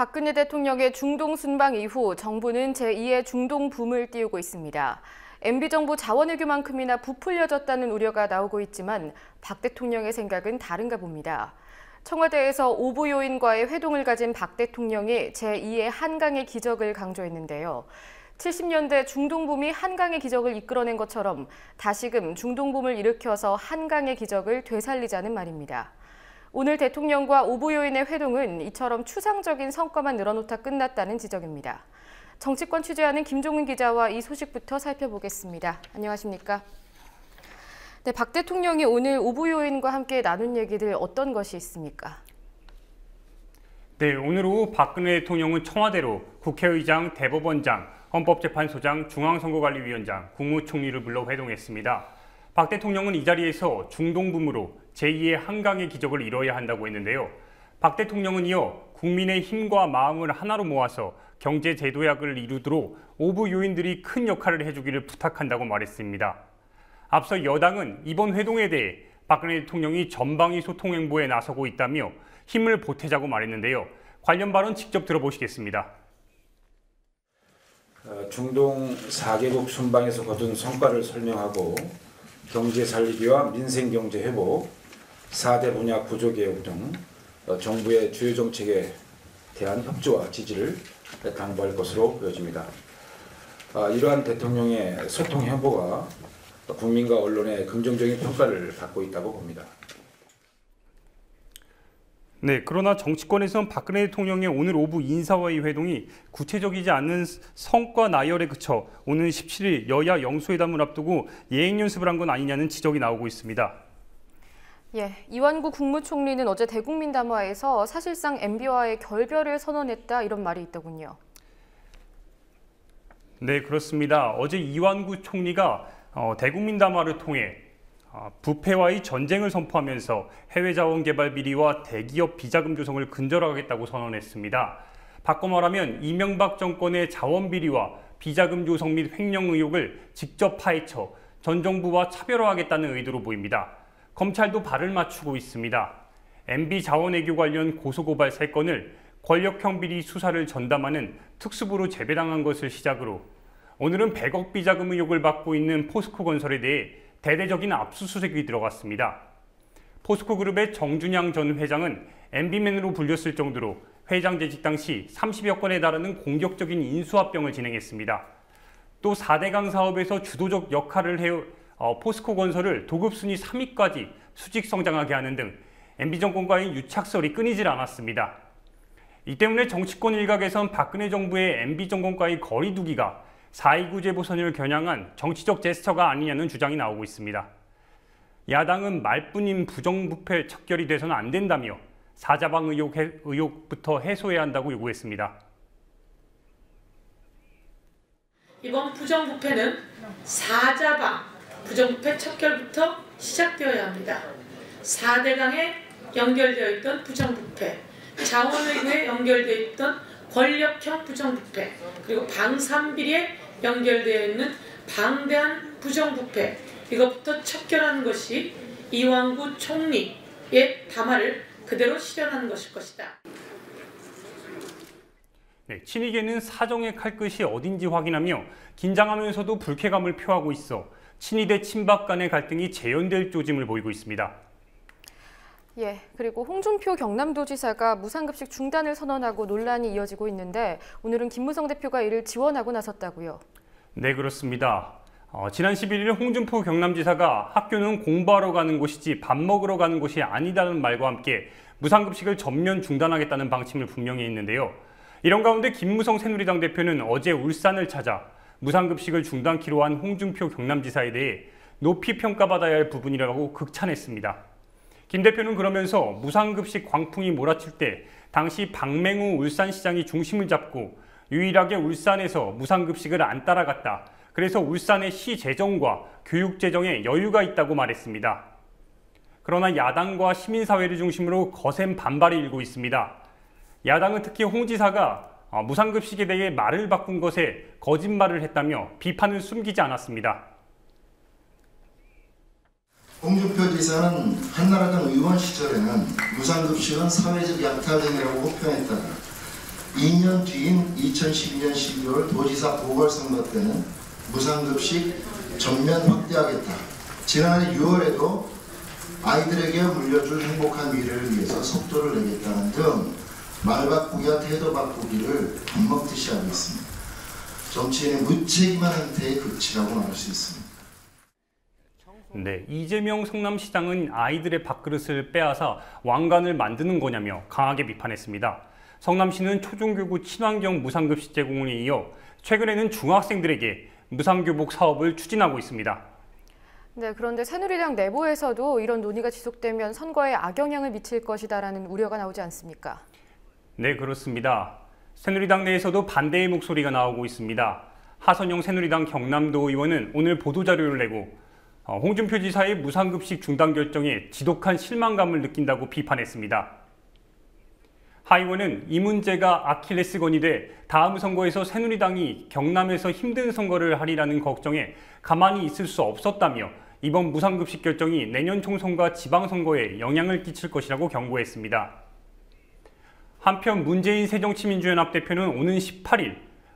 박근혜 대통령의 중동 순방 이후 정부는 제2의 중동 붐을 띄우고 있습니다. MB정부 자원외교만큼이나 부풀려졌다는 우려가 나오고 있지만 박 대통령의 생각은 다른가 봅니다. 청와대에서 오부 요인과의 회동을 가진 박 대통령이 제2의 한강의 기적을 강조했는데요. 70년대 중동붐이 한강의 기적을 이끌어낸 것처럼 다시금 중동붐을 일으켜서 한강의 기적을 되살리자는 말입니다. 오늘 대통령과 오부 요인의 회동은 이처럼 추상적인 성과만 늘어놓다 끝났다는 지적입니다. 정치권 취재하는 김종은 기자와 이 소식부터 살펴보겠습니다. 안녕하십니까? 네, 박 대통령이 오늘 오부 요인과 함께 나눈 얘기들 어떤 것이 있습니까? 네, 오늘 오후 박근혜 대통령은 청와대로 국회의장, 대법원장, 헌법재판소장, 중앙선거관리위원장, 국무총리를 불러 회동했습니다. 박 대통령은 이 자리에서 중동붐으로 제2의 한강의 기적을 이뤄야 한다고 했는데요. 박 대통령은 이어 국민의 힘과 마음을 하나로 모아서 경제 제도약을 이루도록 오부 요인들이 큰 역할을 해주기를 부탁한다고 말했습니다. 앞서 여당은 이번 회동에 대해 박근혜 대통령이 전방위 소통 행보에 나서고 있다며 힘을 보태자고 말했는데요. 관련 발언 직접 들어보시겠습니다. 중동 4개국 순방에서 거둔 성과를 설명하고 경제 살리기와 민생경제 회복, 4대 분야 구조개혁 등 정부의 주요 정책에 대한 협조와 지지를 당부할 것으로 보여집니다. 이러한 대통령의 소통 행보가 국민과 언론의 긍정적인 평가를 받고 있다고 봅니다. 네, 그러나 정치권에서는 박근혜 대통령의 오늘 오부 인사와의 회동이 구체적이지 않은 성과 나열에 그쳐 오는 17일 여야 영수회담을 앞두고 예행 연습을 한 건 아니냐는 지적이 나오고 있습니다. 예, 이완구 국무총리는 어제 대국민 담화에서 사실상 MB와의 결별을 선언했다 이런 말이 있더군요. 네, 그렇습니다. 어제 이완구 총리가 대국민 담화를 통해 부패와의 전쟁을 선포하면서 해외 자원 개발 비리와 대기업 비자금 조성을 근절하겠다고 선언했습니다. 바꿔 말하면 이명박 정권의 자원 비리와 비자금 조성 및 횡령 의혹을 직접 파헤쳐 전 정부와 차별화하겠다는 의도로 보입니다. 검찰도 발을 맞추고 있습니다. MB 자원외교 관련 고소고발 3건을 권력형 비리 수사를 전담하는 특수부로 재배당한 것을 시작으로 오늘은 100억 비자금 의혹을 받고 있는 포스코건설에 대해 대대적인 압수수색이 들어갔습니다. 포스코그룹의 정준양 전 회장은 MB맨으로 불렸을 정도로 회장 재직 당시 30여 건에 달하는 공격적인 인수합병을 진행했습니다. 또 4대강 사업에서 주도적 역할을 해 포스코건설을 도급순위 3위까지 수직 성장하게 하는 등 MB 정권과의 유착설이 끊이질 않았습니다. 이 때문에 정치권 일각에선 박근혜 정부의 MB 정권과의 거리 두기가 4.29 재보선을 겨냥한 정치적 제스처가 아니냐는 주장이 나오고 있습니다. 야당은 말뿐인 부정부패 척결이 돼서는 안 된다며 사자방 의혹부터 해소해야 한다고 요구했습니다. 이번 부정부패는 사자방 부정부패 척결부터 시작되어야 합니다. 4대강에 연결되어 있던 부정부패, 자원외교에 연결되어 있던 권력형 부정부패, 그리고 방산비리에 연결되어 있는 방대한 부정부패, 이것부터 척결하는 것이 이완구 총리의 담화를 그대로 실현하는 것일 것이다. 네, 친이계는 사정의 칼끝이 어딘지 확인하며 긴장하면서도 불쾌감을 표하고 있어 친이 대 친박 간의 갈등이 재현될 조짐을 보이고 있습니다. 예, 그리고 홍준표 경남도지사가 무상급식 중단을 선언하고 논란이 이어지고 있는데 오늘은 김무성 대표가 이를 지원하고 나섰다고요. 네, 그렇습니다. 지난 11일 홍준표 경남지사가 학교는 공부하러 가는 곳이지 밥 먹으러 가는 곳이 아니다는 말과 함께 무상급식을 전면 중단하겠다는 방침을 분명히 했는데요. 이런 가운데 김무성 새누리당 대표는 어제 울산을 찾아 무상급식을 중단키로 한 홍준표 경남지사에 대해 높이 평가받아야 할 부분이라고 극찬했습니다. 김 대표는 그러면서 무상급식 광풍이 몰아칠 때 당시 박맹우 울산시장이 중심을 잡고 유일하게 울산에서 무상급식을 안 따라갔다. 그래서 울산의 시 재정과 교육 재정에 여유가 있다고 말했습니다. 그러나 야당과 시민사회를 중심으로 거센 반발이 일고 있습니다. 야당은 특히 홍 지사가 무상급식에 대해 말을 바꾼 것에 거짓말을 했다며 비판을 숨기지 않았습니다. 홍준표 지사는 한나라당 의원 시절에는 무상급식은 사회적 약탈 행위라고 호평했다가 2년 뒤인 2012년 12월 도지사 보궐선거 때는 무상급식 전면 확대하겠다. 지난해 6월에도 아이들에게 물려줄 행복한 미래를 위해서 속도를 내겠다는 등 말 바꾸기와 태도 바꾸기를 밥 먹듯이 하고 있습니다. 정치인의 무책임한 행태의 극치라고 말할 수 있습니다. 네, 이재명 성남시장은 아이들의 밥그릇을 빼앗아 왕관을 만드는 거냐며 강하게 비판했습니다. 성남시는 초중교구 친환경 무상급식 제공에 이어 최근에는 중학생들에게 무상교복 사업을 추진하고 있습니다. 네, 그런데 새누리당 내부에서도 이런 논의가 지속되면 선거에 악영향을 미칠 것이다라는 우려가 나오지 않습니까? 네, 그렇습니다. 새누리당 내에서도 반대의 목소리가 나오고 있습니다. 하선영 새누리당 경남도 의원은 오늘 보도자료를 내고 홍준표 지사의 무상급식 중단 결정에 지독한 실망감을 느낀다고 비판했습니다. 하 의원은 이 문제가 아킬레스건이 돼 다음 선거에서 새누리당이 경남에서 힘든 선거를 하리라는 걱정에 가만히 있을 수 없었다며 이번 무상급식 결정이 내년 총선과 지방선거에 영향을 끼칠 것이라고 경고했습니다. 한편 문재인 새정치민주연합 대표는 오는 18일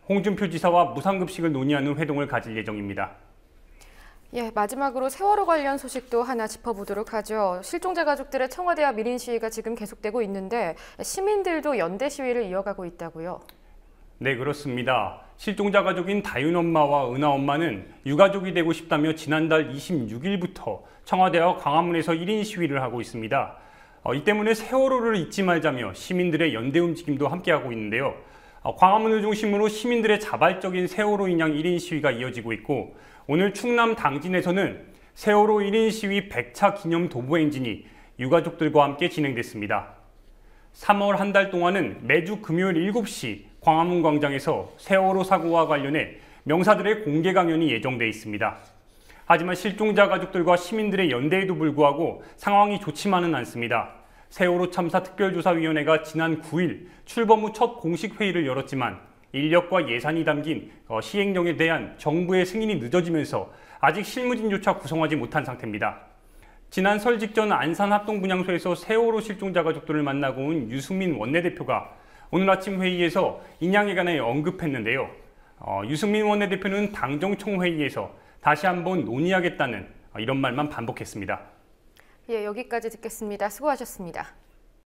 홍준표 지사와 무상급식을 논의하는 회동을 가질 예정입니다. 예, 마지막으로 세월호 관련 소식도 하나 짚어보도록 하죠. 실종자 가족들의 청와대와 밀인 시위가 지금 계속되고 있는데 시민들도 연대 시위를 이어가고 있다고요? 네, 그렇습니다. 실종자 가족인 다윤 엄마와 은하 엄마는 유가족이 되고 싶다며 지난달 26일부터 청와대와 광화문에서 1인 시위를 하고 있습니다. 이 때문에 세월호를 잊지 말자며 시민들의 연대 움직임도 함께하고 있는데요. 광화문을 중심으로 시민들의 자발적인 세월호 인양 1인 시위가 이어지고 있고 오늘 충남 당진에서는 세월호 1인 시위 100차 기념 도보 행진이 유가족들과 함께 진행됐습니다. 3월 한 달 동안은 매주 금요일 7시 광화문 광장에서 세월호 사고와 관련해 명사들의 공개 강연이 예정돼 있습니다. 하지만 실종자 가족들과 시민들의 연대에도 불구하고 상황이 좋지만은 않습니다. 세월호 참사 특별조사위원회가 지난 9일 출범 후 첫 공식 회의를 열었지만 인력과 예산이 담긴 시행령에 대한 정부의 승인이 늦어지면서 아직 실무진조차 구성하지 못한 상태입니다. 지난 설 직전 안산 합동분향소에서 세월호 실종자 가족들을 만나고 온 유승민 원내대표가 오늘 아침 회의에서 인양에 관해 언급했는데요. 유승민 원내대표는 당정총회의에서 다시 한번 논의하겠다는 이런 말만 반복했습니다. 예, 여기까지 듣겠습니다. 수고하셨습니다.